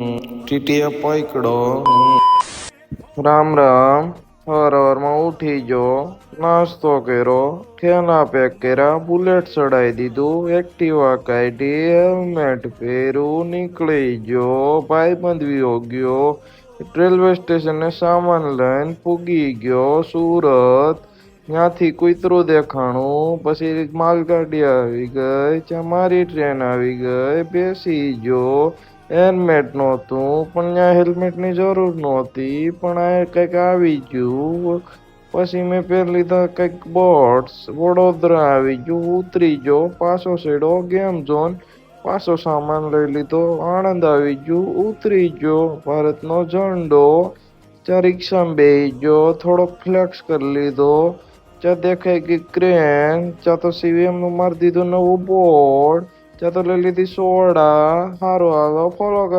ટીટીએ પકડો. રામ રામ. હવારમાં ઉઠી જો, નાસ્તો કર્યો, થેલા પેક કર્યા, બુલેટ ચડાવી દીધું, એક્ટિવા કાઢી, હેલ્મેટ પહેર્યું, નીકળી ગયો. ભાઈબંધ વિયો ગયો. રેલવે સ્ટેશને સામાન લઈને પૂગી ગયો સુરત. ત્યાંથી કૂતરું દેખાણું, પછી માલગાડી આવી ગઈ, ત્યાં મારી ટ્રેન આવી ગઈ, બેસી ગયો. હેલ્મેટ નહોતું, પણ ત્યાં હેલ્મેટની જરૂર નહોતી, પણ આ કંઈક આવી ગયું. પછી મેં પહેરી લીધા કંઈક બોટ્સ, વડોદરા આવી ગયું, ઉતરી ગયો, પાછો ચડ્યો ગેમ ઝોન, પાછો સામાન લઈ લીધો, આણંદ આવી ગયું, ઉતરી ગયો, ભારતનો ઝંડો. ત્યાં રિક્ષામાં બેસી ગયો, થોડોક ફ્લેક્સ કરી લીધો, ત્યાં દેખાઈ ગઈ ક્રેન, ત્યાં તો સીવીએમનું મારી દીધું નવું બોર્ડ, ત્યાં તો લઈ લીધી સોડા. સારું, હાલો ફોલો કર.